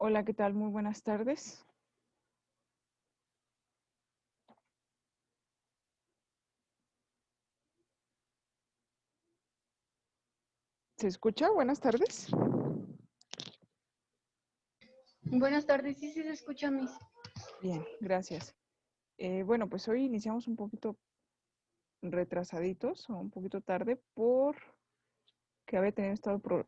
Hola, ¿qué tal? Muy buenas tardes. ¿Se escucha? Buenas tardes. Buenas tardes, sí, sí se escucha, Miss. Bien, gracias. Bueno, pues hoy iniciamos un poquito retrasaditos o un poquito tarde porque había tenido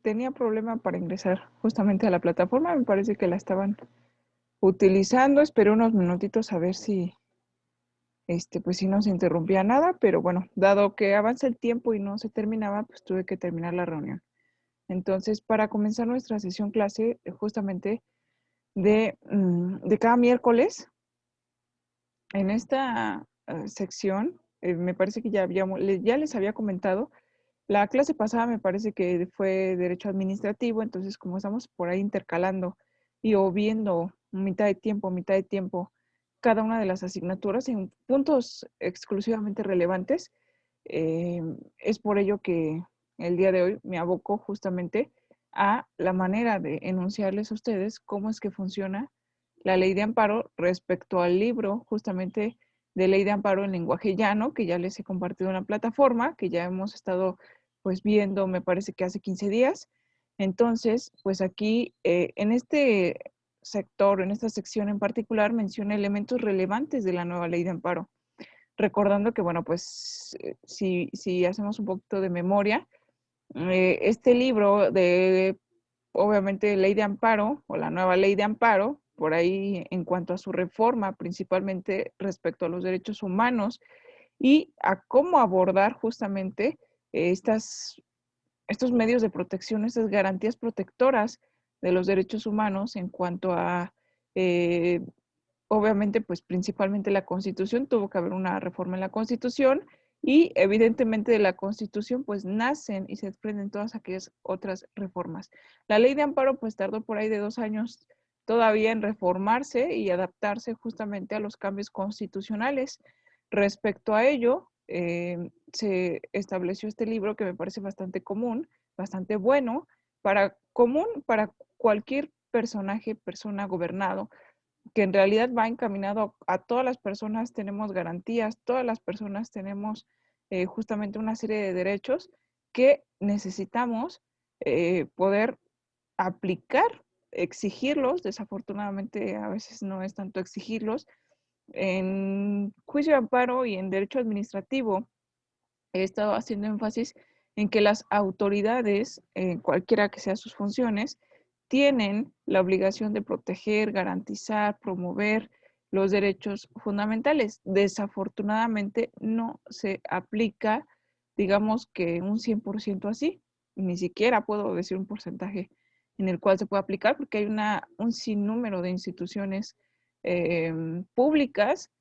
tenía problema para ingresar justamente a la plataforma. Me parece que la estaban utilizando. Esperé unos minutitos a ver si, pues si no se interrumpía nada, pero bueno, dado que avanza el tiempo y no se terminaba, pues tuve que terminar la reunión. Entonces, para comenzar nuestra sesión clase, justamente de cada miércoles. En esta sección, me parece que ya les había comentado, la clase pasada me parece que fue Derecho Administrativo, entonces como estamos por ahí intercalando y o viendo mitad de tiempo, cada una de las asignaturas en puntos exclusivamente relevantes, eh, es por ello que el día de hoy me aboco justamente a la manera de enunciarles a ustedes cómo es que funciona la ley de amparo respecto al libro justamente de ley de amparo en lenguaje llano, que ya les he compartido en la plataforma, que ya hemos estado pues viendo, me parece que hace 15 días. Entonces, pues aquí en este sector, en esta sección en particular, menciona elementos relevantes de la nueva ley de amparo. Recordando que, bueno, pues si hacemos un poquito de memoria, este libro de, obviamente, ley de amparo o la nueva ley de amparo, por ahí en cuanto a su reforma, principalmente respecto a los derechos humanos y a cómo abordar justamente estas, estos medios de protección, estas garantías protectoras de los derechos humanos en cuanto a, eh, obviamente, pues principalmente la Constitución, tuvo que haber una reforma en la Constitución y evidentemente de la Constitución pues nacen y se desprenden todas aquellas otras reformas. La ley de amparo pues tardó por ahí de 2 años todavía en reformarse y adaptarse justamente a los cambios constitucionales. Respecto a ello, se estableció este libro que me parece bastante común, bastante bueno, común para cualquier persona gobernado, que en realidad va encaminado a todas las personas tenemos garantías, todas las personas tenemos justamente una serie de derechos que necesitamos poder aplicar, exigirlos, desafortunadamente a veces no es tanto exigirlos, en juicio de amparo y en derecho administrativo he estado haciendo énfasis en que las autoridades, cualquiera que sean sus funciones, tienen la obligación de proteger, garantizar, promover los derechos fundamentales. Desafortunadamente no se aplica, digamos que un 100% así, ni siquiera puedo decir un porcentaje en el cual se puede aplicar porque hay un sinnúmero de instituciones públicas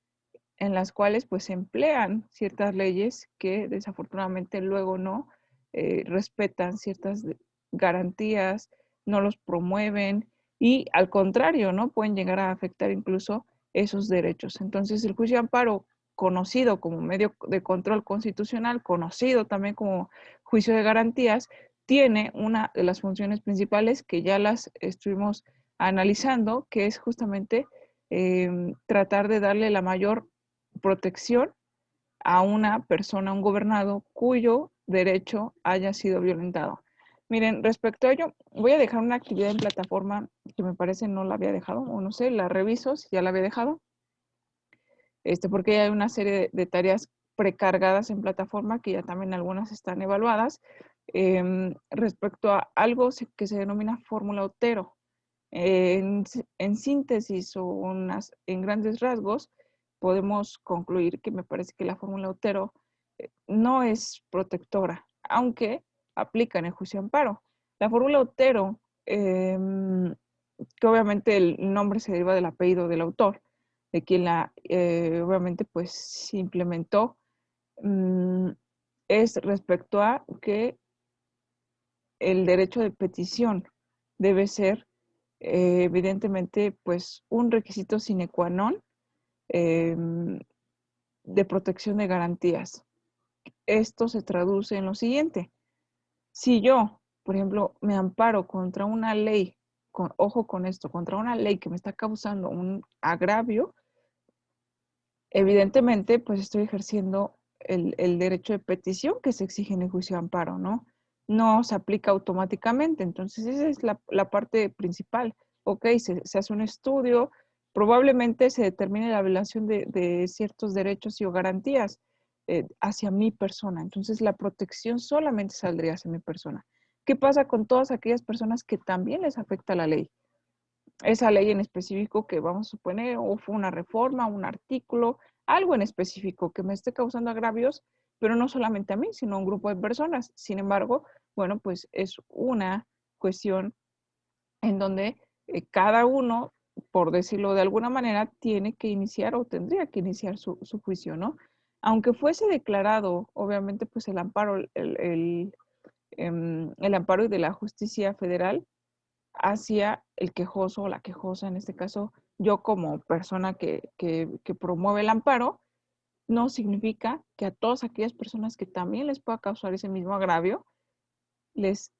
en las cuales pues se emplean ciertas leyes que desafortunadamente luego no respetan ciertas garantías, no los promueven y al contrario, ¿no? Pueden llegar a afectar incluso esos derechos. Entonces el juicio de amparo, conocido como medio de control constitucional, conocido también como juicio de garantías, tiene una de las funciones principales que ya las estuvimos analizando, que es justamente tratar de darle la mayor protección a una persona, a un gobernado cuyo derecho haya sido violentado. Miren, respecto a ello, voy a dejar una actividad en plataforma que me parece no la había dejado, o no sé, la reviso si ya la había dejado, porque hay una serie de tareas precargadas en plataforma que ya también algunas están evaluadas, respecto a algo que se denomina fórmula Otero. En síntesis o en grandes rasgos, podemos concluir que me parece que la fórmula Otero no es protectora, aunque aplica en el juicio de amparo. La fórmula Otero, que obviamente el nombre se deriva del apellido del autor, de quien obviamente pues se implementó, mm, es respecto a que el derecho de petición debe ser evidentemente pues un requisito sine qua non eh, de protección de garantías. Esto se traduce en lo siguiente. Si yo, por ejemplo, me amparo contra una ley ojo con esto, contra una ley que me está causando un agravio, evidentemente, pues estoy ejerciendo el derecho de petición que se exige en el juicio de amparo, ¿no? No se aplica automáticamente, entonces esa es la parte principal. Ok, se hace un estudio, probablemente se determine la violación de ciertos derechos y o garantías hacia mi persona, entonces la protección solamente saldría hacia mi persona. ¿Qué pasa con todas aquellas personas que también les afecta la ley? Esa ley en específico que vamos a suponer, o fue una reforma, un artículo, algo en específico que me esté causando agravios, pero no solamente a mí, sino a un grupo de personas. Sin embargo, bueno, pues es una cuestión en donde cada uno, por decirlo de alguna manera, tiene que iniciar o tendría que iniciar su juicio, ¿no? Aunque fuese declarado, obviamente, pues el amparo, el amparo de la justicia federal hacia el quejoso o la quejosa, en este caso yo como persona que promueve el amparo, no significa que a todas aquellas personas que también les pueda causar ese mismo agravio, les,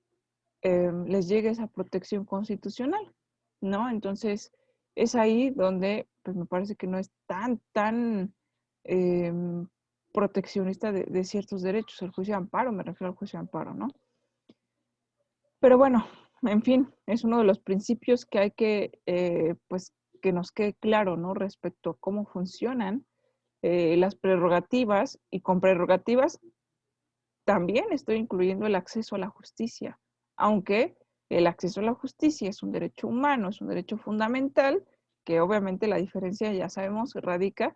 les llegue esa protección constitucional, ¿no? Entonces, es ahí donde pues me parece que no es tan eh, proteccionista de ciertos derechos, el juicio de amparo, me refiero al juicio de amparo, ¿no? Pero bueno, en fin, es uno de los principios que hay que, pues, que nos quede claro, ¿no? Respecto a cómo funcionan las prerrogativas y con prerrogativas también estoy incluyendo el acceso a la justicia, aunque el acceso a la justicia es un derecho humano, es un derecho fundamental, que obviamente la diferencia, ya sabemos, radica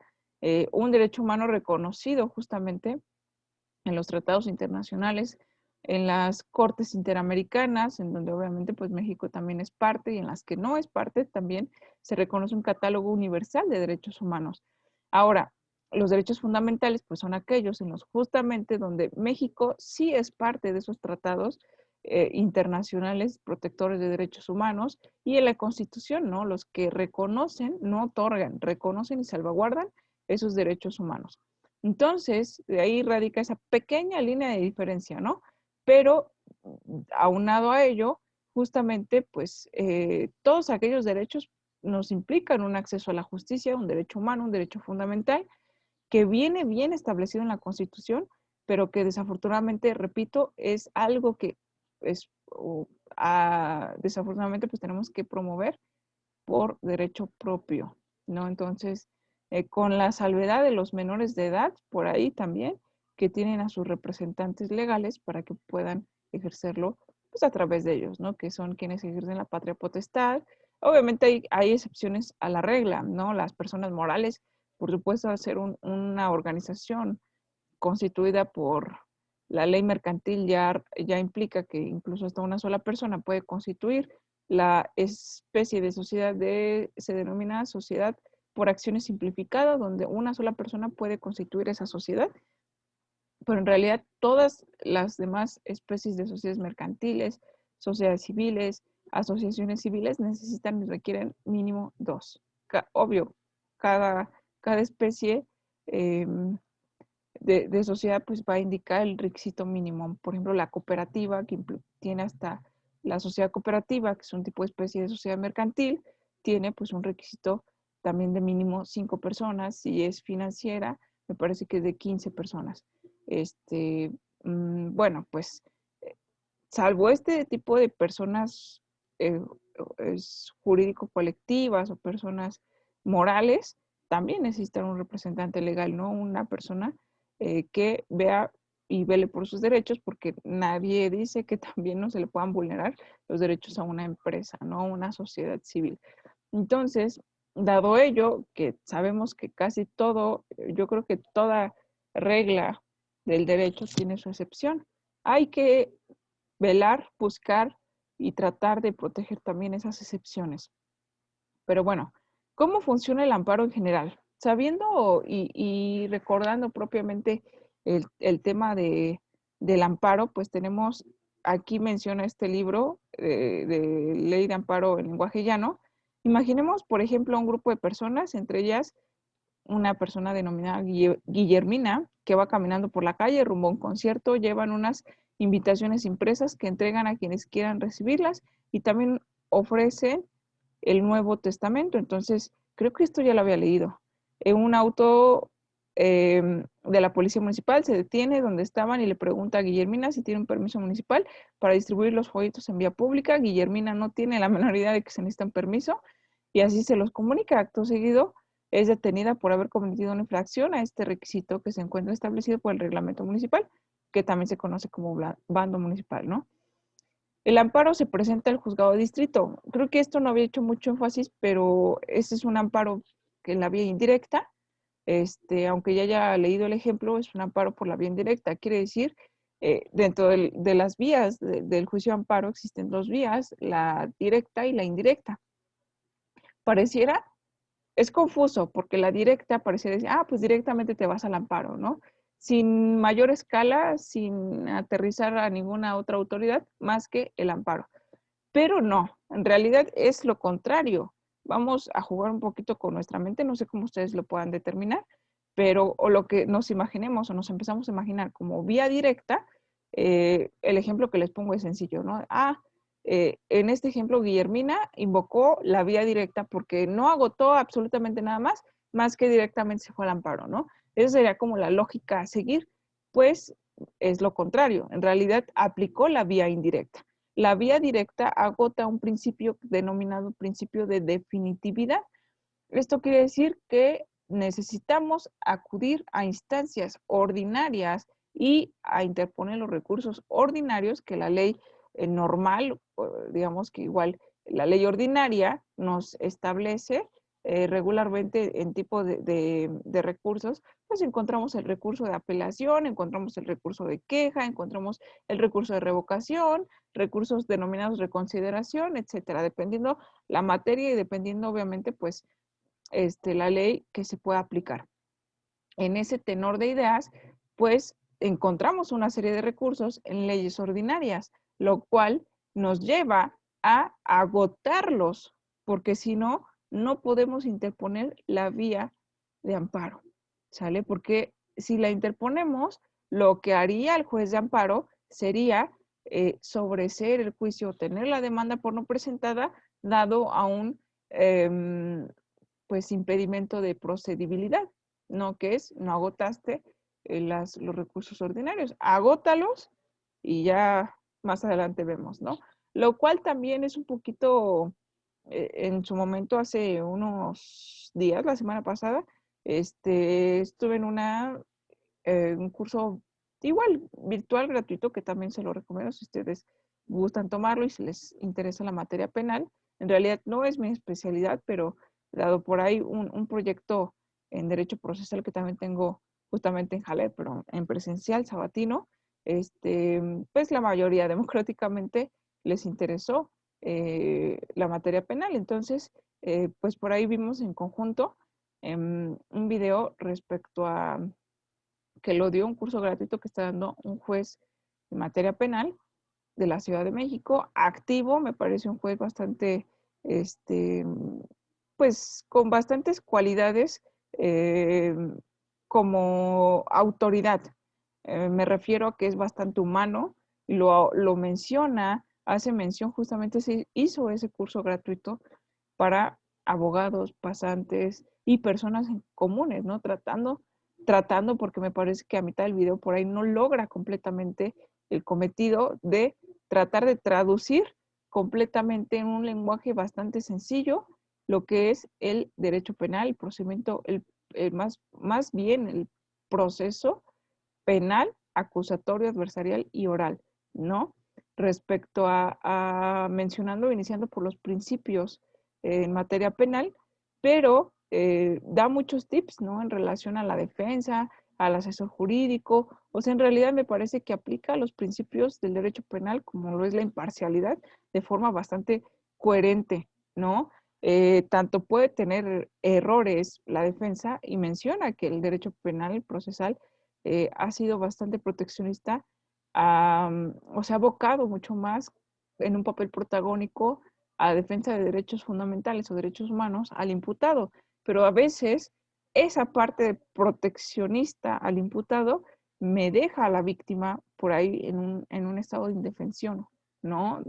un derecho humano reconocido justamente en los tratados internacionales, en las cortes interamericanas, en donde obviamente pues México también es parte y en las que no es parte también se reconoce un catálogo universal de derechos humanos. Ahora, los derechos fundamentales pues son aquellos en los justamente donde México sí es parte de esos tratados internacionales protectores de derechos humanos y en la Constitución, ¿no? Los que reconocen, no otorgan, reconocen y salvaguardan esos derechos humanos. Entonces, de ahí radica esa pequeña línea de diferencia, ¿no? Pero aunado a ello, justamente, pues todos aquellos derechos nos implican un acceso a la justicia, un derecho humano, un derecho fundamental, que viene bien establecido en la Constitución, pero que desafortunadamente, repito, es algo que es, desafortunadamente, pues tenemos que promover por derecho propio, ¿no? Entonces, con la salvedad de los menores de edad, por ahí también, que tienen a sus representantes legales para que puedan ejercerlo pues, a través de ellos, ¿no? Que son quienes ejercen la patria potestad. Obviamente hay excepciones a la regla, ¿no? Las personas morales, por supuesto, al ser una organización constituida por la ley mercantil ya implica que incluso hasta una sola persona puede constituir la especie de sociedad se denomina sociedad por acciones simplificadas, donde una sola persona puede constituir esa sociedad, pero en realidad todas las demás especies de sociedades mercantiles, sociedades civiles, asociaciones civiles necesitan y requieren mínimo dos. Obvio, cada especie de sociedad pues va a indicar el requisito mínimo. Por ejemplo, la cooperativa que tiene hasta la sociedad cooperativa, que es un tipo de especie de sociedad mercantil, tiene pues un requisito también de mínimo 5 personas. Si es financiera, me parece que es de 15 personas. Bueno, pues salvo este tipo de personas eh, jurídico colectivas o personas morales, también necesitan un representante legal, no una persona que vea y vele por sus derechos, porque nadie dice que también no se le puedan vulnerar los derechos a una empresa, no a una sociedad civil. Entonces, dado ello, que sabemos que casi todo, yo creo que toda regla del derecho tiene su excepción, hay que velar, buscar y tratar de proteger también esas excepciones. Pero bueno, ¿cómo funciona el amparo en general? Sabiendo y recordando propiamente el tema del amparo, pues tenemos, aquí menciona este libro de Ley de Amparo en Lenguaje Llano. Imaginemos, por ejemplo, un grupo de personas, entre ellas una persona denominada Guillermina, que va caminando por la calle rumbo a un concierto, llevan unas invitaciones impresas que entregan a quienes quieran recibirlas y también ofrecen el Nuevo Testamento. Entonces, creo que esto ya lo había leído. En un auto de la Policía Municipal se detiene donde estaban y le pregunta a Guillermina si tiene un permiso municipal para distribuir los folletos en vía pública. Guillermina no tiene la menor idea de que se necesitan permiso y así se los comunica. Acto seguido, es detenida por haber cometido una infracción a este requisito que se encuentra establecido por el reglamento municipal, que también se conoce como bando municipal, ¿no? El amparo se presenta al juzgado de distrito. Creo que esto no había hecho mucho énfasis, pero este es un amparo que en la vía indirecta, aunque ya haya leído el ejemplo, es un amparo por la vía indirecta. Quiere decir, dentro de las vías del juicio de amparo existen dos vías, la directa y la indirecta. Pareciera, es confuso, porque la directa pareciera decir, pues directamente te vas al amparo, ¿no? Sin mayor escala, sin aterrizar a ninguna otra autoridad, más que el amparo. Pero no, en realidad es lo contrario. Vamos a jugar un poquito con nuestra mente, no sé cómo ustedes lo puedan determinar, pero o lo que nos imaginemos o nos empezamos a imaginar como vía directa, el ejemplo que les pongo es sencillo, ¿no? En este ejemplo, Guillermina invocó la vía directa porque no agotó absolutamente nada más que directamente se fue al amparo, ¿no? Esa sería como la lógica a seguir, pues es lo contrario, en realidad aplicó la vía indirecta. La vía directa agota un principio denominado principio de definitividad. Esto quiere decir que necesitamos acudir a instancias ordinarias y a interponer los recursos ordinarios que la ley normal, digamos que igual la ley ordinaria nos establece regularmente en tipo de recursos, pues encontramos el recurso de apelación, encontramos el recurso de queja, encontramos el recurso de revocación, recursos denominados reconsideración, etcétera, dependiendo la materia y dependiendo obviamente pues la ley que se pueda aplicar. En ese tenor de ideas, pues encontramos una serie de recursos en leyes ordinarias, lo cual nos lleva a agotarlos, porque si no, no podemos interponer la vía de amparo, ¿sale? Porque si la interponemos, lo que haría el juez de amparo sería sobreseer el juicio o tener la demanda por no presentada dado a un pues impedimento de procedibilidad, ¿no? Que es, no agotaste los recursos ordinarios, agótalos y ya más adelante vemos, ¿no? Lo cual también es un poquito, en su momento, hace unos días, la semana pasada, estuve en un curso igual, virtual, gratuito, que también se lo recomiendo si ustedes gustan tomarlo y si les interesa la materia penal. En realidad no es mi especialidad, pero dado por ahí un proyecto en Derecho Procesal que también tengo justamente en Jalep, pero en presencial, sabatino, pues la mayoría democráticamente les interesó la materia penal. Entonces, pues por ahí vimos en conjunto un video respecto a que lo dio un curso gratuito que está dando un juez de materia penal de la Ciudad de México, activo, me parece un juez bastante, pues con bastantes cualidades como autoridad. Me refiero a que es bastante humano, lo menciona, hace mención, justamente se hizo ese curso gratuito para abogados, pasantes y personas comunes, ¿no? Tratando, porque me parece que a mitad del video por ahí no logra completamente el cometido de tratar de traducir completamente en un lenguaje bastante sencillo lo que es el derecho penal, el procedimiento, más bien el proceso penal, acusatorio, adversarial y oral, ¿no? Respecto a mencionando, iniciando por los principios en materia penal, pero da muchos tips, ¿no? En relación a la defensa, al asesor jurídico, o sea, en realidad me parece que aplica los principios del derecho penal, como lo es la imparcialidad, de forma bastante coherente, ¿no? Tanto puede tener errores la defensa y menciona que el derecho penal procesal ha sido bastante proteccionista, o sea, ha abocado mucho más en un papel protagónico a defensa de derechos fundamentales o derechos humanos al imputado, pero a veces esa parte proteccionista al imputado me deja a la víctima por ahí en un estado de indefensión, ¿no?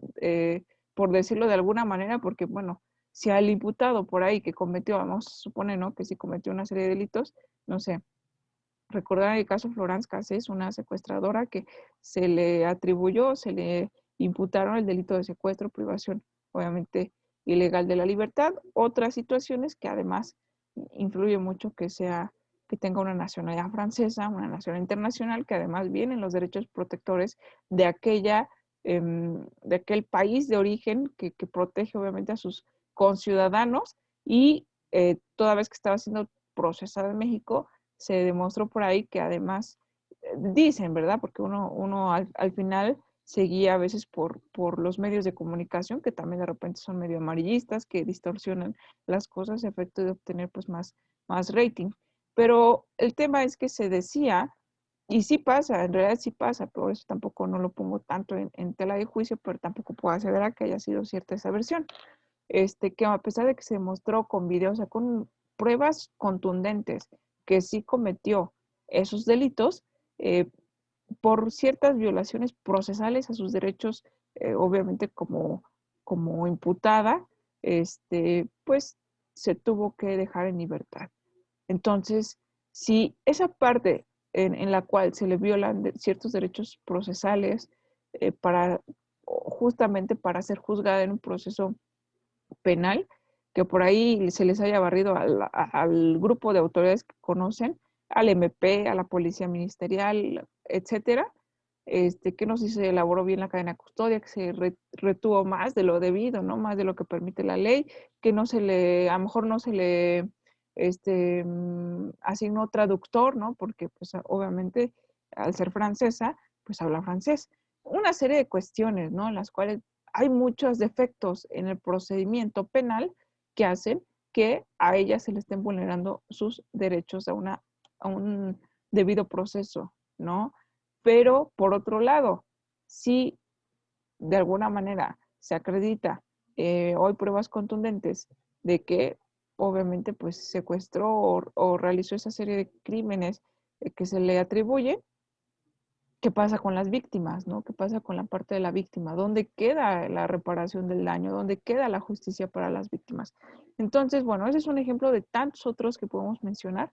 por decirlo de alguna manera, porque bueno, si al imputado por ahí que cometió, vamos a suponer, ¿no? Que sí cometió una serie de delitos, no sé, recordar el caso Florence Cassés, una secuestradora que se le atribuyó, se le imputaron el delito de secuestro, privación, obviamente ilegal de la libertad, otras situaciones que además influye mucho que sea que tenga una nacionalidad francesa, una nacionalidad internacional, que además vienen los derechos protectores de aquella de aquel país de origen que protege obviamente a sus conciudadanos y toda vez que estaba siendo procesada en México, se demostró por ahí que además, dicen, ¿verdad? Porque uno al final se guía a veces por los medios de comunicación, que también de repente son medio amarillistas, que distorsionan las cosas a efecto de obtener pues más rating. Pero el tema es que se decía, y sí pasa, en realidad sí pasa, pero eso tampoco no lo pongo tanto en tela de juicio, pero tampoco puedo aseverar que haya sido cierta esa versión. Que a pesar de que se demostró con videos, o sea, con pruebas contundentes que sí cometió esos delitos, eh, por ciertas violaciones procesales a sus derechos, obviamente como imputada, pues se tuvo que dejar en libertad. Entonces, si esa parte en la cual se le violan ciertos derechos procesales para justamente para ser juzgada en un proceso penal, que por ahí se les haya barrido al grupo de autoridades que conocen, al MP, a la policía ministerial, etcétera, que no sé si se elaboró bien la cadena de custodia, que se retuvo más de lo debido, ¿no? Más de lo que permite la ley, que no se le, a lo mejor no se le asignó traductor, ¿no? Porque pues obviamente al ser francesa, pues habla francés. Una serie de cuestiones, ¿no? En las cuales hay muchos defectos en el procedimiento penal que hacen que a ella se le estén vulnerando sus derechos a un debido proceso, ¿no? Pero por otro lado, si de alguna manera se acredita hoy pruebas contundentes de que obviamente pues secuestró o realizó esa serie de crímenes que se le atribuye, ¿qué pasa con las víctimas, no? ¿Qué pasa con la parte de la víctima? ¿Dónde queda la reparación del daño? ¿Dónde queda la justicia para las víctimas? Entonces, bueno, ese es un ejemplo de tantos otros que podemos mencionar,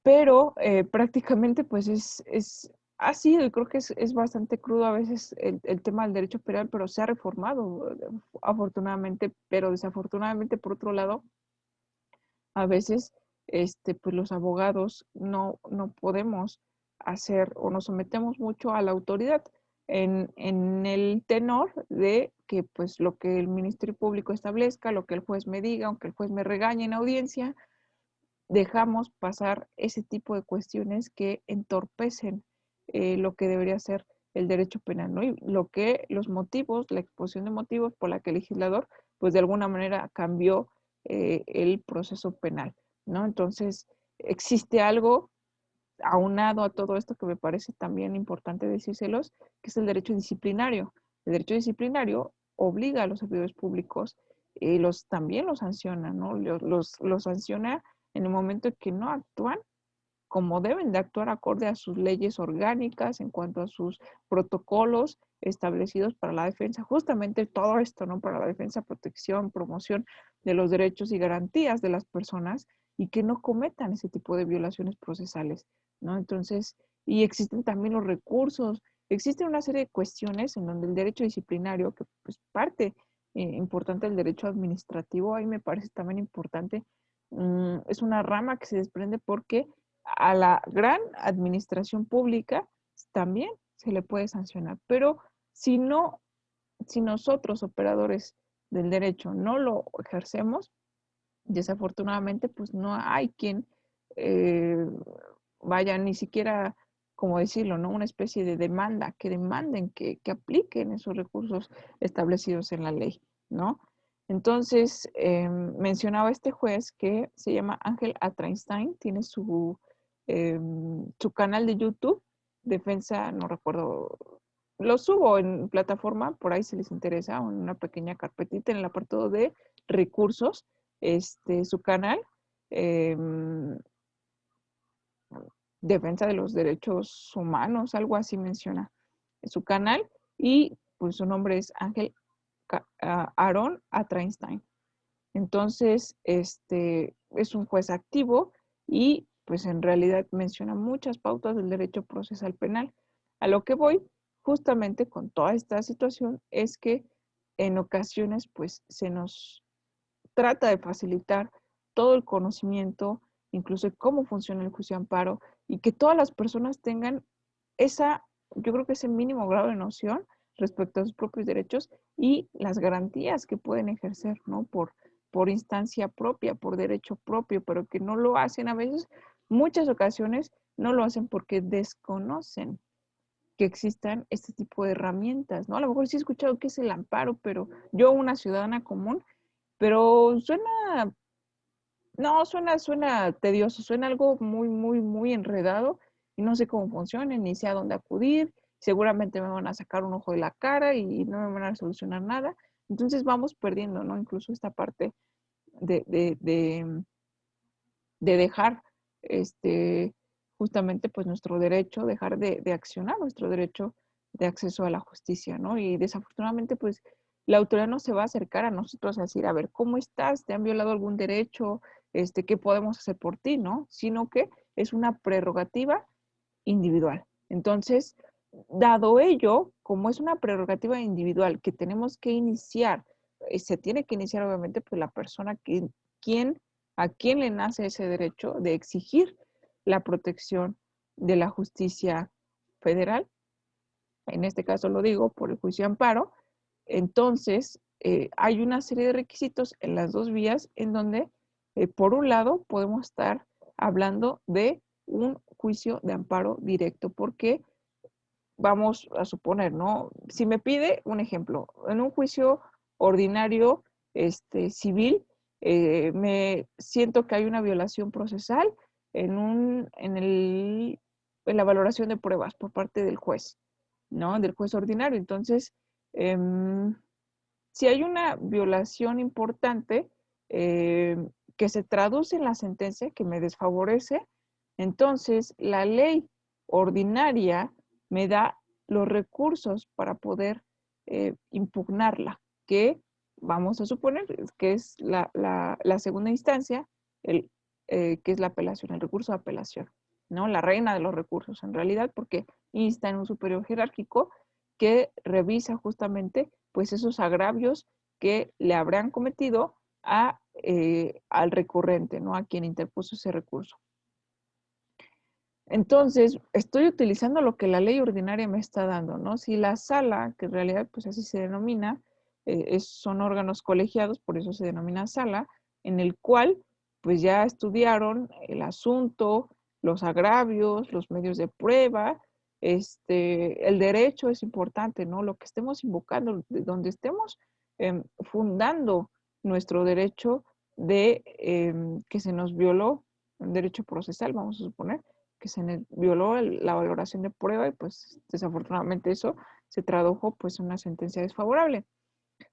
pero prácticamente pues es así, creo que es bastante crudo a veces el tema del derecho penal, pero se ha reformado afortunadamente, pero desafortunadamente por otro lado, a veces pues los abogados no podemos hacer o nos sometemos mucho a la autoridad en el tenor de que pues lo que el Ministerio Público establezca, lo que el juez me diga, aunque el juez me regañe en audiencia, dejamos pasar ese tipo de cuestiones que entorpecen lo que debería ser el derecho penal, ¿no? Y lo que los motivos, la exposición de motivos por la que el legislador, pues de alguna manera cambió el proceso penal, ¿no? Entonces, existe algo aunado a todo esto que me parece también importante decírselos, que es el derecho disciplinario. El derecho disciplinario obliga a los servidores públicos y también los sanciona, ¿no? Los sanciona en el momento en que no actúan como deben de actuar acorde a sus leyes orgánicas en cuanto a sus protocolos establecidos para la defensa, justamente todo esto, ¿no? Para la defensa, protección, promoción de los derechos y garantías de las personas y que no cometan ese tipo de violaciones procesales, ¿no? Entonces, y existen también los recursos, existen una serie de cuestiones en donde el derecho disciplinario, que pues parte importante del derecho administrativo, ahí me parece también importante, es una rama que se desprende porque a la gran administración pública también se le puede sancionar, pero si no, si nosotros operadores del derecho no lo ejercemos, desafortunadamente pues no hay quien eh, vaya ni siquiera, como decirlo, ¿no? Una especie de demanda, que demanden, que apliquen esos recursos establecidos en la ley, ¿no? Entonces, mencionaba este juez que se llama Ángel Atrainstein, tiene su canal de YouTube, Defensa, no recuerdo, lo subo en plataforma, por ahí si les interesa, o en una pequeña carpetita en el apartado de recursos, su canal, Defensa de los Derechos Humanos, algo así menciona su canal, y pues su nombre es Ángel Aaron Atrainstein. Entonces, es un juez activo y pues en realidad menciona muchas pautas del derecho procesal penal. A lo que voy justamente con toda esta situación es que en ocasiones pues se nos trata de facilitar todo el conocimiento, incluso de cómo funciona el juicio de amparo, y que todas las personas tengan yo creo que ese mínimo grado de noción respecto a sus propios derechos y las garantías que pueden ejercer, ¿no? Por instancia propia, por derecho propio, pero que no lo hacen a veces, muchas ocasiones no lo hacen porque desconocen que existan este tipo de herramientas, ¿no? A lo mejor sí he escuchado que es el amparo, pero yo, una ciudadana común, pero suena tedioso, suena algo muy, muy, muy enredado y no sé cómo funciona, ni sé a dónde acudir. Seguramente me van a sacar un ojo de la cara y no me van a solucionar nada. Entonces vamos perdiendo, ¿no? Incluso esta parte de, de, de, de dejar justamente pues nuestro derecho, dejar de accionar nuestro derecho de acceso a la justicia, ¿no? Y desafortunadamente pues la autoridad no se va a acercar a nosotros a decir, a ver, ¿cómo estás? ¿Te han violado algún derecho? ¿Qué podemos hacer por ti? ¿No? Sino que es una prerrogativa individual. Entonces, dado ello, como es una prerrogativa individual que tenemos que iniciar, se tiene que iniciar obviamente pues la persona quien, a quien le nace ese derecho de exigir la protección de la justicia federal, en este caso lo digo por el juicio de amparo. Entonces, hay una serie de requisitos en las dos vías en donde, por un lado, podemos estar hablando de un juicio de amparo directo, porque vamos a suponer, ¿no? Si me pide un ejemplo, en un juicio ordinario, civil, me siento que hay una violación procesal en la valoración de pruebas por parte del juez, ¿no? Del juez ordinario. Entonces, si hay una violación importante que se traduce en la sentencia que me desfavorece, entonces la ley ordinaria me da los recursos para poder impugnarla, que vamos a suponer que es la segunda instancia, que es la apelación, el recurso de apelación, ¿no? La reina de los recursos en realidad, porque insta en un superior jerárquico que revisa justamente pues esos agravios que le habrán cometido al recurrente, ¿no? A quien interpuso ese recurso. Entonces, estoy utilizando lo que la ley ordinaria me está dando, ¿no? Si la sala, que en realidad pues así se denomina, son órganos colegiados, por eso se denomina sala, en el cual pues ya estudiaron el asunto, los agravios, los medios de prueba, el derecho es importante, ¿no? Lo que estemos invocando, donde estemos fundando nuestro derecho de que se nos violó, un derecho procesal, vamos a suponer, que se violó la valoración de prueba y pues desafortunadamente eso se tradujo pues en una sentencia desfavorable,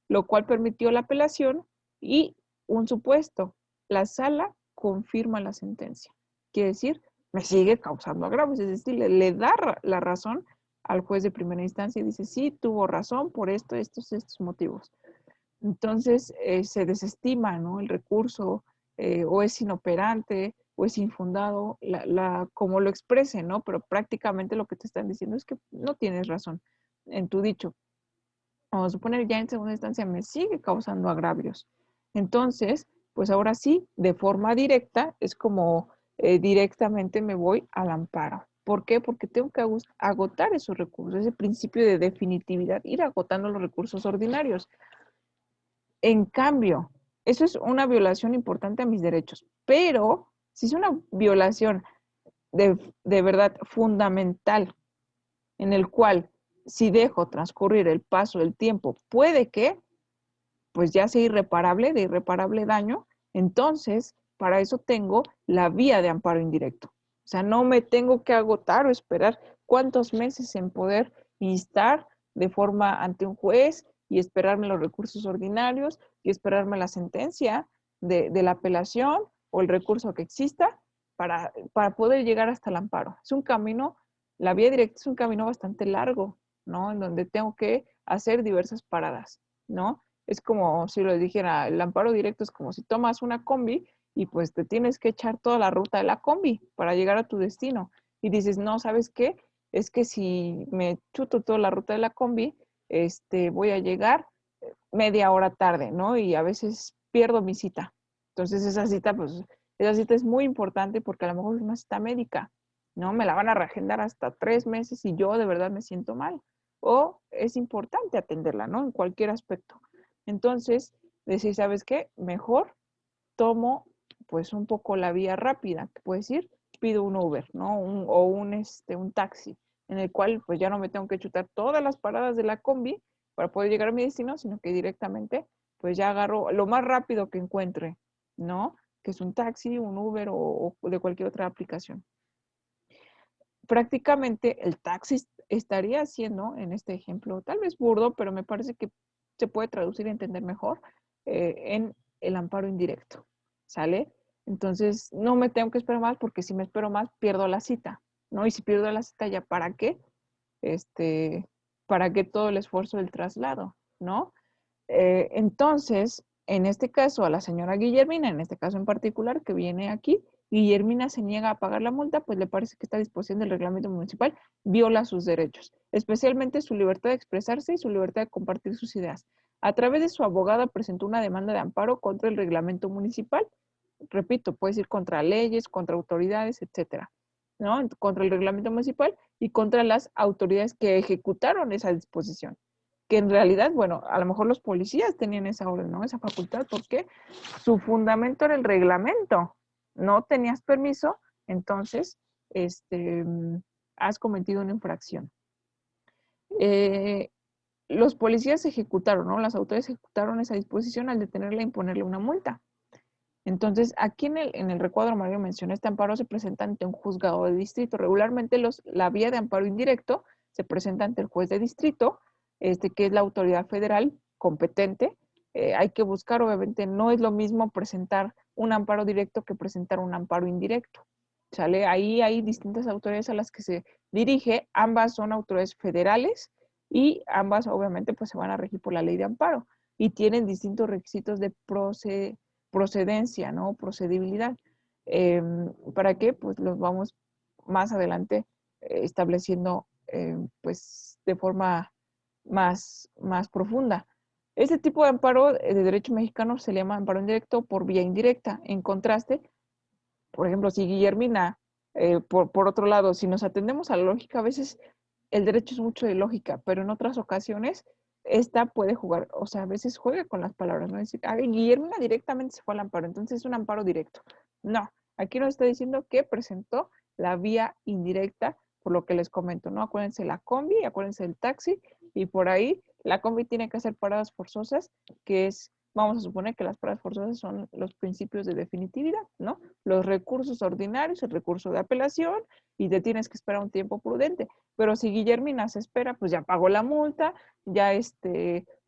lo cual permitió la apelación y un supuesto, la sala confirma la sentencia. Quiere decir, me sigue causando agravios, es decir, le da la razón al juez de primera instancia y dice, sí, tuvo razón por estos motivos. Entonces se desestima, ¿no? El recurso o es inoperante o es infundado, como lo exprese, ¿no? Pero prácticamente lo que te están diciendo es que no tienes razón en tu dicho. Vamos a suponer ya en segunda instancia me sigue causando agravios. Entonces, pues ahora sí, de forma directa, es como directamente me voy al amparo. ¿Por qué? Porque tengo que agotar esos recursos, ese principio de definitividad, ir agotando los recursos ordinarios. En cambio, eso es una violación importante a mis derechos, pero si es una violación de verdad fundamental, en el cual si dejo transcurrir el paso del tiempo, puede que pues ya sea irreparable, de irreparable daño, entonces para eso tengo la vía de amparo indirecto. O sea, no me tengo que agotar o esperar cuántos meses en poder instar de forma ante un juez y esperarme los recursos ordinarios y esperarme la sentencia de la apelación o el recurso que exista para poder llegar hasta el amparo. Es un camino, la vía directa es un camino bastante largo, ¿no? En donde tengo que hacer diversas paradas. ¿no? Es como si lo dijera, el amparo directo es como si tomas una combi y pues te tienes que echar toda la ruta de la combi para llegar a tu destino. Y dices, no, ¿sabes qué? Es que si me chuto toda la ruta de la combi, voy a llegar media hora tarde, ¿no? Y a veces pierdo mi cita. Entonces esa cita, pues, esa cita es muy importante porque a lo mejor es una cita médica, ¿no? Me la van a reagendar hasta 3 meses y yo de verdad me siento mal. O es importante atenderla, ¿no? En cualquier aspecto. Entonces, decir, ¿sabes qué? Mejor tomo pues un poco la vía rápida, que puedes ir, pido un Uber, ¿no? Un taxi, en el cual pues ya no me tengo que chutar todas las paradas de la combi para poder llegar a mi destino, sino que directamente pues ya agarro lo más rápido que encuentre, ¿no? Que es un taxi, un Uber o de cualquier otra aplicación. Prácticamente el taxi estaría haciendo, en este ejemplo, tal vez burdo, pero me parece que se puede traducir y entender mejor en el amparo indirecto, ¿sale? Entonces, no me tengo que esperar más porque si me espero más, pierdo la cita, ¿no? Y si pierdo la cita, ¿ya para qué? Este, ¿Para qué todo el esfuerzo del traslado, ¿no? Entonces, en este caso, a la señora Guillermina, en este caso en particular, que viene aquí, Guillermina se niega a pagar la multa, pues le parece que esta disposición del reglamento municipal viola sus derechos, especialmente su libertad de expresarse y su libertad de compartir sus ideas. A través de su abogada presentó una demanda de amparo contra el reglamento municipal. Repito, puede ir contra leyes, contra autoridades, etcétera, ¿no? Contra el reglamento municipal y contra las autoridades que ejecutaron esa disposición, que en realidad, bueno, a lo mejor los policías tenían esa orden, ¿no? Esa facultad, porque su fundamento era el reglamento. No tenías permiso, entonces, este, has cometido una infracción. Eh, los policías ejecutaron, ¿no? Las autoridades ejecutaron esa disposición al detenerla e imponerle una multa. Entonces, aquí en el recuadro Mario menciona, este amparo se presenta ante un juzgado de distrito. Regularmente la vía de amparo indirecto se presenta ante el juez de distrito, que es la autoridad federal competente. Hay que buscar, obviamente, no es lo mismo presentar un amparo directo que presentar un amparo indirecto. ¿Sale? Ahí hay distintas autoridades a las que se dirige, ambas son autoridades federales y ambas, obviamente, pues se van a regir por la ley de amparo y tienen distintos requisitos de procedencia, ¿no? Procedibilidad. ¿Para qué? Pues los vamos más adelante estableciendo pues de forma más profunda. Este tipo de amparo de derecho mexicano se le llama amparo indirecto por vía indirecta. En contraste, por ejemplo, si Guillermina, por otro lado, si nos atendemos a la lógica, a veces el derecho es mucho de lógica, pero en otras ocasiones esta puede jugar, o sea, a veces juega con las palabras, ¿no? Es decir, Guillermina directamente se fue al amparo, entonces es un amparo directo. No, aquí nos está diciendo que presentó la vía indirecta, por lo que les comento, ¿no? Acuérdense la combi, acuérdense el taxi, y por ahí la combi tiene que hacer paradas forzosas, que es, vamos a suponer que las paradas forzosas son los principios de definitividad, ¿no? Los recursos ordinarios, el recurso de apelación, y te tienes que esperar un tiempo prudente. Pero si Guillermina se espera, pues ya pagó la multa, ya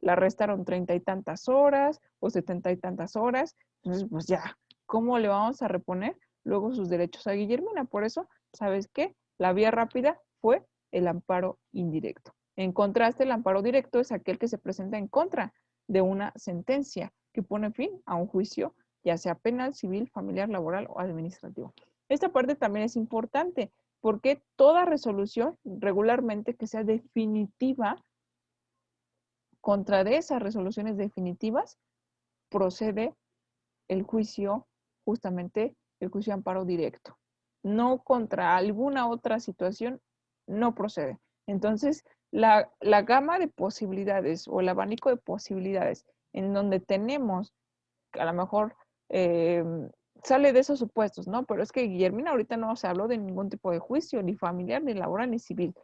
la restaron 30 y tantas horas o 70 y tantas horas, entonces pues ya, ¿cómo le vamos a reponer luego sus derechos a Guillermina? Por eso, ¿sabes qué? La vía rápida fue el amparo indirecto. En contraste, el amparo directo es aquel que se presenta en contra de una sentencia que pone fin a un juicio, ya sea penal, civil, familiar, laboral o administrativo. Esta parte también es importante porque toda resolución regularmente que sea definitiva, contra de esas resoluciones definitivas, procede el juicio, justamente el juicio de amparo directo. No contra alguna otra situación, no procede. Entonces, la gama de posibilidades o el abanico de posibilidades en donde tenemos, a lo mejor eh, sale de esos supuestos, ¿no? Pero es que Guillermina ahorita no se habló de ningún tipo de juicio, ni familiar, ni laboral, ni civil.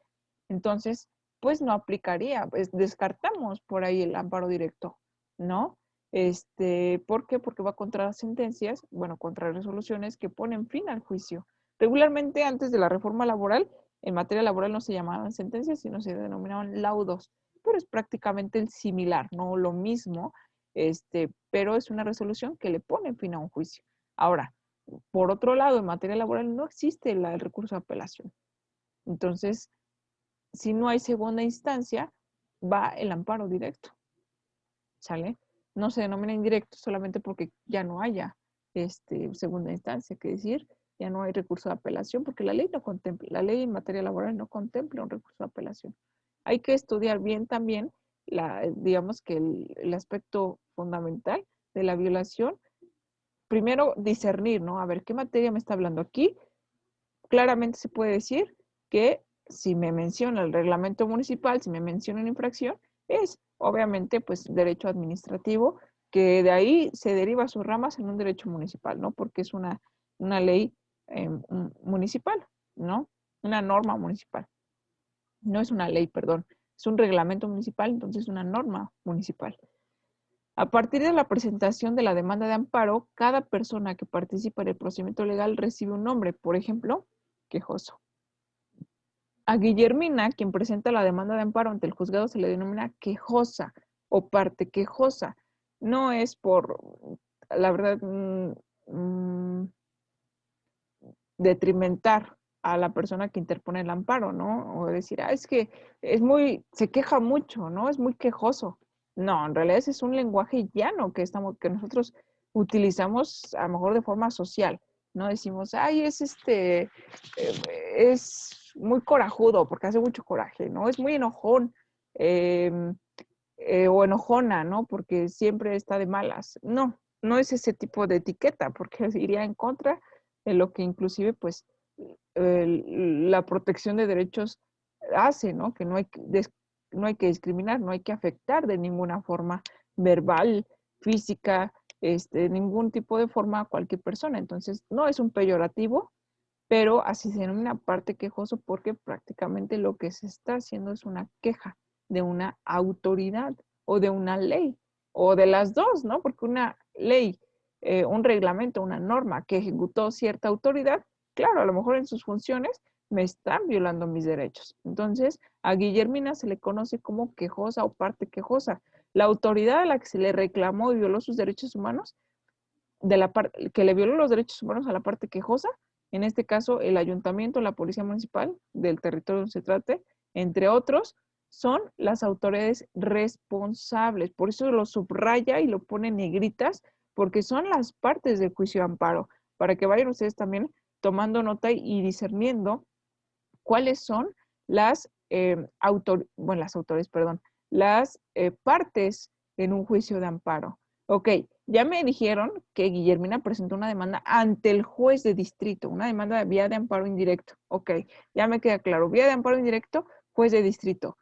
Entonces, pues no aplicaría, pues descartamos por ahí el amparo directo, ¿no? ¿Por qué? Porque va contra las sentencias, bueno, contra resoluciones que ponen fin al juicio. Regularmente antes de la reforma laboral, en materia laboral no se llamaban sentencias, sino se denominaban laudos, pero es prácticamente el similar, no lo mismo, pero es una resolución que le pone fin a un juicio. Ahora, por otro lado, en materia laboral no existe el recurso de apelación. Entonces, si no hay segunda instancia, va el amparo directo. ¿sale? No se denomina indirecto solamente porque ya no haya segunda instancia, que decir, ya no hay recurso de apelación, porque la ley no contempla, la ley en materia laboral no contempla un recurso de apelación. Hay que estudiar bien también, digamos que el aspecto fundamental de la violación. Primero, discernir, ¿no? A ver, ¿qué materia me está hablando aquí? Claramente se puede decir que si me menciona el reglamento municipal, si me menciona una infracción, es obviamente pues derecho administrativo, que de ahí se deriva sus ramas en un derecho municipal, ¿no? Porque es una ley municipal, ¿no? Una norma municipal. No es una ley, perdón, es un reglamento municipal, entonces una norma municipal. A partir de la presentación de la demanda de amparo, cada persona que participa en el procedimiento legal recibe un nombre, por ejemplo, quejoso. A Guillermina, quien presenta la demanda de amparo ante el juzgado, se le denomina quejosa o parte quejosa. No es por, la verdad, detrimentar a la persona que interpone el amparo, ¿no? O decir, es que se queja mucho, ¿no? Es muy quejoso. No, en realidad ese es un lenguaje llano que nosotros utilizamos a lo mejor de forma social, ¿no? Decimos, es muy corajudo porque hace mucho coraje, ¿no? Es muy enojón o enojona, ¿no? Porque siempre está de malas. No, no es ese tipo de etiqueta porque iría en contra de lo que inclusive pues la protección de derechos hace, ¿no? Que no hay que discriminar, no hay que afectar de ninguna forma verbal, física, ningún tipo de forma a cualquier persona. Entonces, no es un peyorativo, pero así se denomina parte quejoso porque prácticamente lo que se está haciendo es una queja de una autoridad o de una ley, o de las dos, ¿no? Porque una ley, un reglamento, una norma que ejecutó cierta autoridad, claro, a lo mejor en sus funciones me están violando mis derechos. Entonces, a Guillermina se le conoce como quejosa o parte quejosa. La autoridad a la que se le reclamó y violó sus derechos humanos, que le violó los derechos humanos a la parte quejosa, en este caso el ayuntamiento, la policía municipal del territorio donde se trate, entre otros, son las autoridades responsables. Por eso lo subraya y lo pone en negritas, porque son las partes del juicio de amparo, para que vayan ustedes también tomando nota y discerniendo cuáles son las autores, perdón, las partes en un juicio de amparo. Ok, ya me dijeron que Guillermina presentó una demanda ante el juez de distrito, una demanda de vía de amparo indirecto. Ok, ya me queda claro. Vía de amparo indirecto, juez de distrito.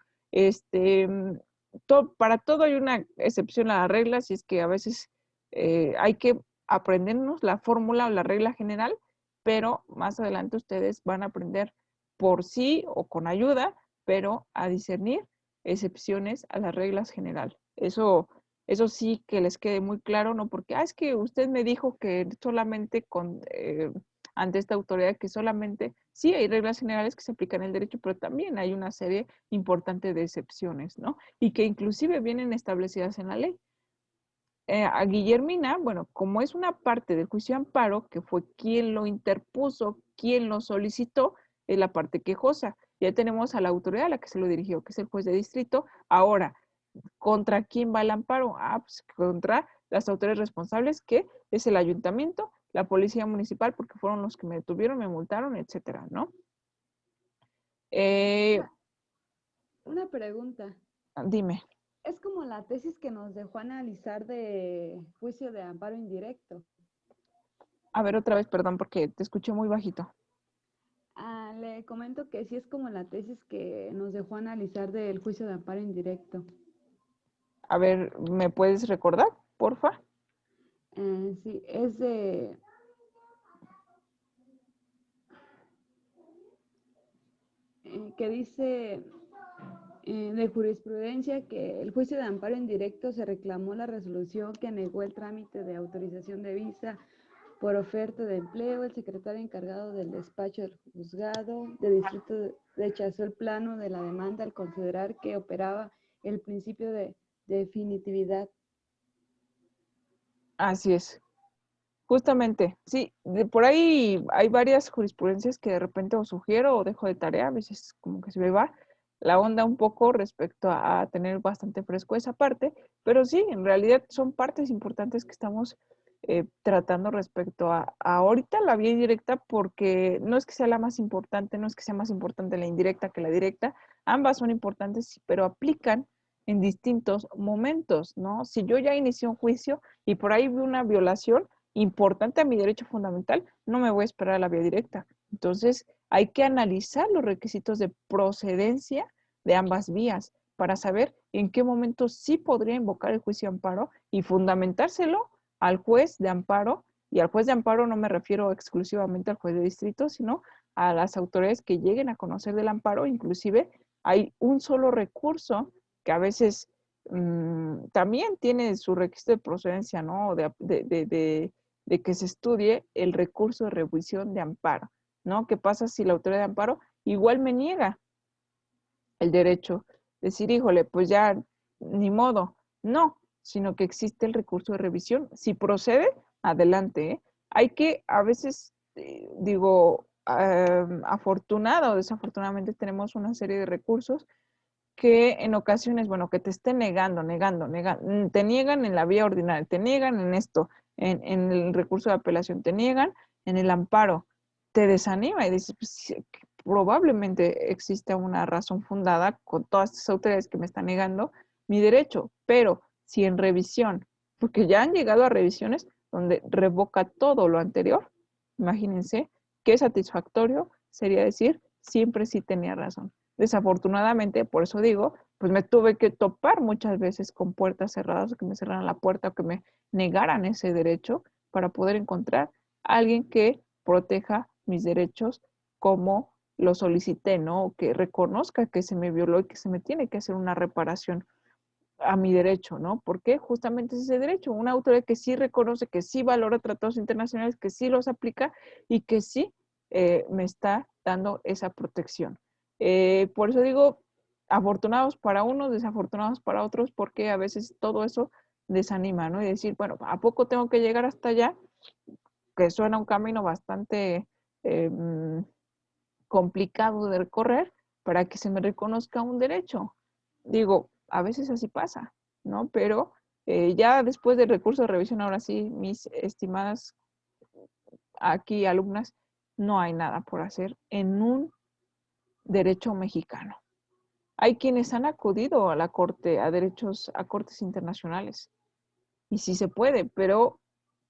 Para todo hay una excepción a la regla, si es que a veces hay que aprendernos la fórmula o la regla general, pero más adelante ustedes van a aprender por sí o con ayuda, pero a discernir excepciones a las reglas generales. Eso sí que les quede muy claro, ¿no? Porque, es que usted me dijo que solamente ante esta autoridad, que solamente, sí hay reglas generales que se aplican en el derecho, pero también hay una serie importante de excepciones, ¿no? Y que inclusive vienen establecidas en la ley. A Guillermina, bueno, como es una parte del juicio de amparo, que fue quien lo interpuso, quien lo solicitó, es la parte quejosa. Ya tenemos a la autoridad a la que se lo dirigió, que es el juez de distrito. Ahora, ¿contra quién va el amparo? Pues contra las autoridades responsables, que es el ayuntamiento, la policía municipal, porque fueron los que me detuvieron, me multaron, etcétera, ¿no? Una pregunta. Dime. Es como la tesis que nos dejó analizar de juicio de amparo indirecto. A ver, otra vez, perdón, porque te escuché muy bajito. Le comento que sí es como la tesis que nos dejó analizar del juicio de amparo indirecto. A ver, ¿me puedes recordar, porfa? Sí, es de... que dice de jurisprudencia que el juicio de amparo indirecto se reclamó la resolución que negó el trámite de autorización de visa por oferta de empleo. El secretario encargado del despacho del juzgado de distrito rechazó el plano de la demanda al considerar que operaba el principio de definitividad. Así es. Justamente, sí, por ahí hay varias jurisprudencias que de repente o sugiero o dejo de tarea, a veces como que se me va, la onda un poco respecto a tener bastante fresco esa parte, pero sí, en realidad son partes importantes que estamos tratando respecto a ahorita la vía indirecta, porque no es que sea la más importante, no es que sea más importante la indirecta que la directa, ambas son importantes, pero aplican en distintos momentos, ¿no? Si yo ya inicié un juicio y por ahí vi una violación importante a mi derecho fundamental, no me voy a esperar a la vía directa. Entonces, hay que analizar los requisitos de procedencia de ambas vías para saber en qué momento sí podría invocar el juicio de amparo y fundamentárselo al juez de amparo. Y al juez de amparo no me refiero exclusivamente al juez de distrito, sino a las autoridades que lleguen a conocer del amparo. Inclusive hay un solo recurso que a veces también tiene su requisito de procedencia, ¿no? De que se estudie el recurso de revisión de amparo, ¿no? ¿Qué pasa si la autoridad de amparo igual me niega el derecho? Decir, híjole, pues ya ni modo. No, sino que existe el recurso de revisión. Si procede, adelante, ¿eh? Hay que, a veces, digo, afortunada o desafortunadamente tenemos una serie de recursos que en ocasiones, bueno, que te estén negando, te niegan en la vía ordinaria, te niegan en esto, en el recurso de apelación, te niegan en el amparo, te desanima y dices, pues, sí, probablemente exista una razón fundada con todas estas autoridades que me están negando mi derecho, pero si en revisión, porque ya han llegado a revisiones donde revoca todo lo anterior, imagínense qué satisfactorio sería decir, siempre sí tenía razón. Desafortunadamente, por eso digo, pues me tuve que topar muchas veces con puertas cerradas, o que me cerraran la puerta, o que me negaran ese derecho para poder encontrar a alguien que proteja mis derechos como lo solicité, ¿no? O que reconozca que se me violó y que se me tiene que hacer una reparación a mi derecho, ¿no? Porque justamente es ese derecho, una autoridad que sí reconoce, que sí valora tratados internacionales, que sí los aplica y que sí me está dando esa protección. Por eso digo, afortunados para unos, desafortunados para otros, porque a veces todo eso desanima, ¿no? Y decir, bueno, ¿a poco tengo que llegar hasta allá? Que suena un camino bastante eh, complicado de recorrer para que se me reconozca un derecho. Digo, a veces así pasa, ¿no? Pero ya después del recurso de revisión, ahora sí, mis estimadas aquí alumnas, no hay nada por hacer en un derecho mexicano. Hay quienes han acudido a la corte, a cortes internacionales, y sí se puede, pero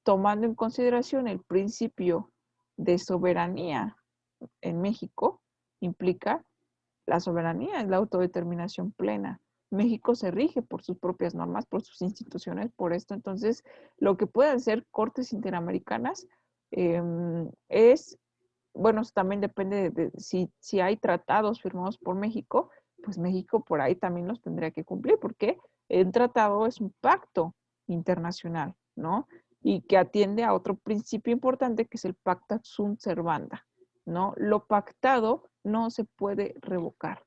tomando en consideración el principio de soberanía en México, implica la soberanía, es la autodeterminación plena. México se rige por sus propias normas, por sus instituciones, por esto. Entonces, lo que pueden ser cortes interamericanas es, bueno, también depende de si hay tratados firmados por México, pues México por ahí también los tendría que cumplir, porque el tratado es un pacto internacional, ¿no? Y que atiende a otro principio importante que es el pacta sunt servanda, ¿no? Lo pactado no se puede revocar,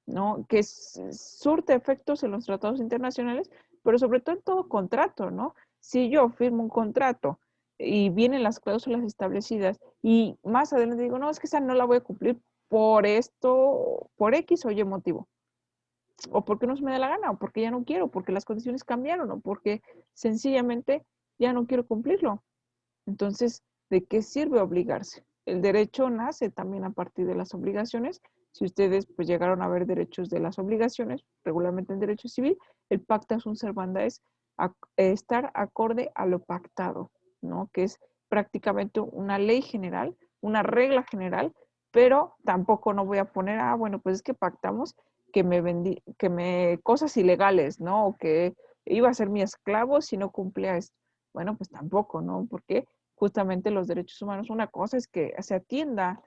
¿no? Que surte efectos en los tratados internacionales, pero sobre todo en todo contrato, ¿no? Si yo firmo un contrato y vienen las cláusulas establecidas y más adelante digo, no, es que esa no la voy a cumplir por esto, por X o Y motivo, o porque no se me da la gana, o porque ya no quiero, porque las condiciones cambiaron, o porque sencillamente ya no quiero cumplirlo. Entonces, ¿de qué sirve obligarse? El derecho nace también a partir de las obligaciones. Si ustedes pues llegaron a ver derechos de las obligaciones, regularmente en derecho civil, el pacta sunt servanda es estar acorde a lo pactado, ¿no? Que es prácticamente una ley general, una regla general, pero tampoco no voy a poner, bueno, pues es que pactamos que me vendí, que me, cosas ilegales, ¿no? O que iba a ser mi esclavo si no cumplía esto. Bueno, pues tampoco, ¿no? Porque justamente los derechos humanos, una cosa es que se atienda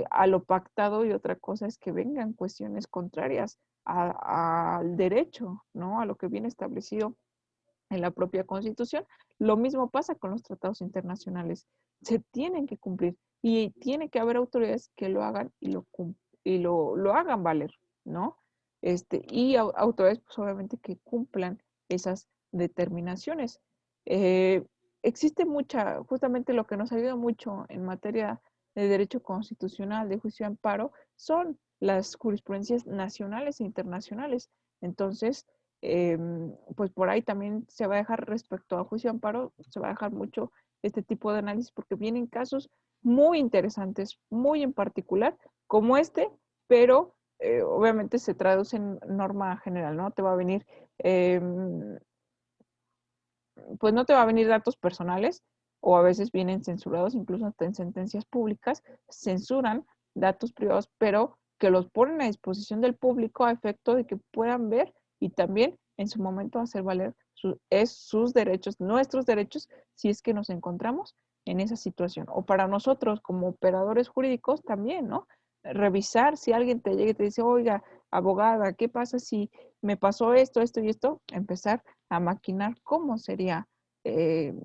a lo pactado y otra cosa es que vengan cuestiones contrarias al derecho, ¿no? A lo que viene establecido en la propia Constitución. Lo mismo pasa con los tratados internacionales. Se tienen que cumplir y tiene que haber autoridades que lo hagan y lo hagan valer, ¿no? Y autoridades, pues obviamente, que cumplan esas determinaciones. Eh, Existe justamente lo que nos ayuda mucho en materia de derecho constitucional, de juicio de amparo, son las jurisprudencias nacionales e internacionales. Entonces, pues por ahí también se va a dejar respecto al juicio de amparo, se va a dejar mucho este tipo de análisis porque vienen casos muy interesantes, muy en particular, como este, pero obviamente se traduce en norma general, ¿no? Te va a venir, pues no te va a venir datos personales, o a veces vienen censurados, incluso hasta en sentencias públicas, censuran datos privados, pero que los ponen a disposición del público a efecto de que puedan ver y también en su momento hacer valer sus derechos, nuestros derechos, si es que nos encontramos en esa situación. O para nosotros como operadores jurídicos también, ¿no? Revisar si alguien te llega y te dice, oiga, abogada, ¿qué pasa si me pasó esto, esto y esto? Empezar a maquinar cómo sería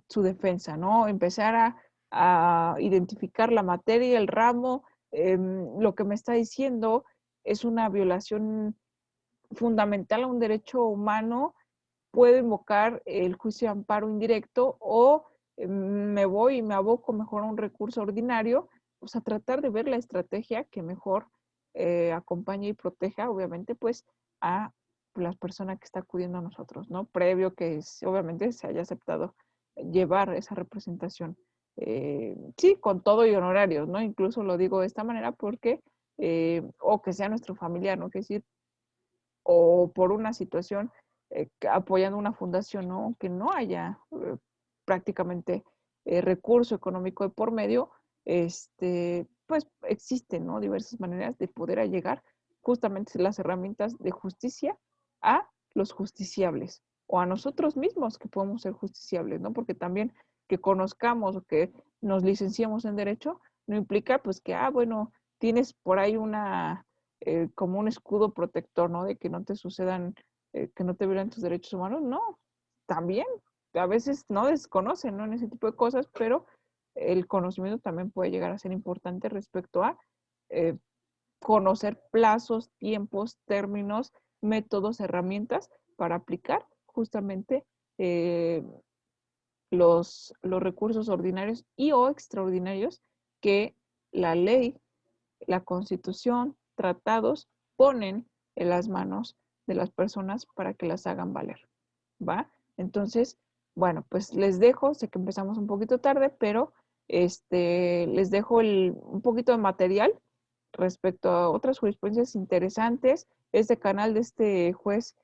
su defensa, ¿no? Empezar a identificar la materia, el ramo, lo que me está diciendo es una violación fundamental a un derecho humano, puedo invocar el juicio de amparo indirecto o me voy y me aboco mejor a un recurso ordinario, pues a tratar de ver la estrategia que mejor acompañe y proteja, obviamente, pues a las personas que está acudiendo a nosotros, ¿no? Previo que obviamente se haya aceptado llevar esa representación. Sí, con todo y honorarios, ¿no? Incluso lo digo de esta manera porque, o que sea nuestro familiar, ¿no? Que decir, o por una situación apoyando una fundación, ¿no? Que no haya prácticamente recurso económico de por medio, pues existen, ¿no? Diversas maneras de poder llegar justamente las herramientas de justicia a los justiciables o a nosotros mismos que podemos ser justiciables, ¿no? Porque también que conozcamos o que nos licenciemos en derecho no implica pues que, bueno, tienes por ahí como un escudo protector, ¿no? De que no te sucedan, que no te violen tus derechos humanos, no, también, a veces no desconocen, ¿no? En ese tipo de cosas, pero el conocimiento también puede llegar a ser importante respecto a eh, conocer plazos, tiempos, términos, métodos, herramientas para aplicar justamente los recursos ordinarios y o extraordinarios que la ley, la Constitución, tratados ponen en las manos de las personas para que las hagan valer, ¿va? Entonces, bueno, pues les dejo, sé que empezamos un poquito tarde, pero les dejo un poquito de material respecto a otras jurisprudencias interesantes. Este canal de este juez,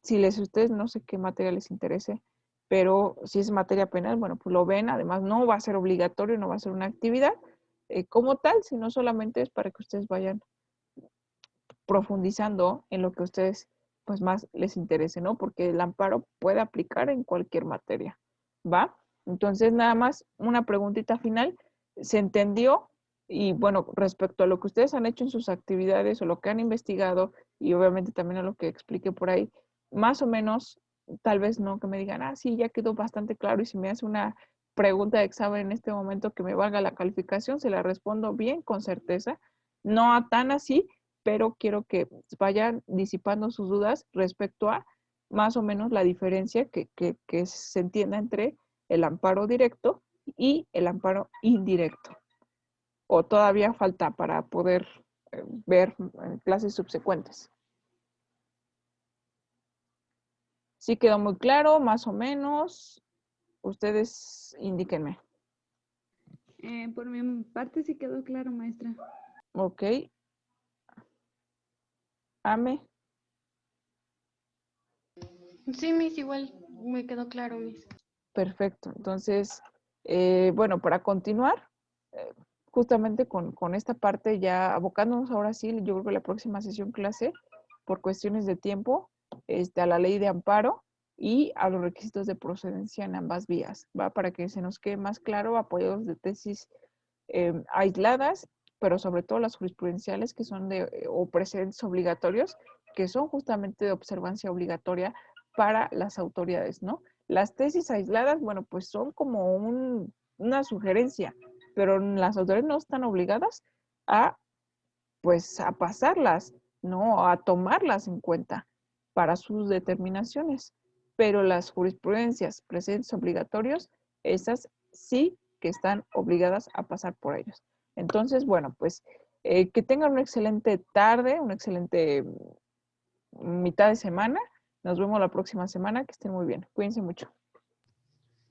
si ustedes no sé qué materia les interese, pero si es materia penal, bueno, pues lo ven. Además, no va a ser obligatorio, no va a ser una actividad como tal, sino solamente es para que ustedes vayan profundizando en lo que a ustedes pues más les interese, ¿no? Porque el amparo puede aplicar en cualquier materia, ¿va? Entonces, nada más una preguntita final. ¿Se entendió? Y bueno, respecto a lo que ustedes han hecho en sus actividades o lo que han investigado y obviamente también a lo que expliqué por ahí, más o menos, tal vez no que me digan, sí, ya quedó bastante claro y si me hace una pregunta de examen en este momento que me valga la calificación, se la respondo bien, con certeza, no tan así, pero quiero que vayan disipando sus dudas respecto a más o menos la diferencia que se entienda entre el amparo directo y el amparo indirecto. O todavía falta para poder ver en clases subsecuentes. ¿Sí quedó muy claro, más o menos? Ustedes indíquenme. Por mi parte sí quedó claro, maestra. Ok. Ame. Sí, Miss, igual me quedó claro, Miss. Perfecto. Entonces, bueno, para continuar, eh, justamente con esta parte, ya abocándonos ahora sí, yo creo que la próxima sesión clase, por cuestiones de tiempo, a la ley de amparo y a los requisitos de procedencia en ambas vías, ¿va? Para que se nos quede más claro, apoyados de tesis aisladas, pero sobre todo las jurisprudenciales que son o precedentes obligatorios, que son justamente de observancia obligatoria para las autoridades, ¿no? Las tesis aisladas, bueno, pues son como una sugerencia, pero las autoridades no están obligadas a, pues, a pasarlas, ¿no? A tomarlas en cuenta para sus determinaciones. Pero las jurisprudencias precedentes obligatorios, esas sí que están obligadas a pasar por ellos. Entonces, bueno, pues Que tengan una excelente tarde, una excelente mitad de semana. Nos vemos la próxima semana. Que estén muy bien. Cuídense mucho.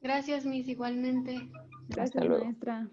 Gracias, Miss, igualmente. Gracias, Hasta luego. maestra.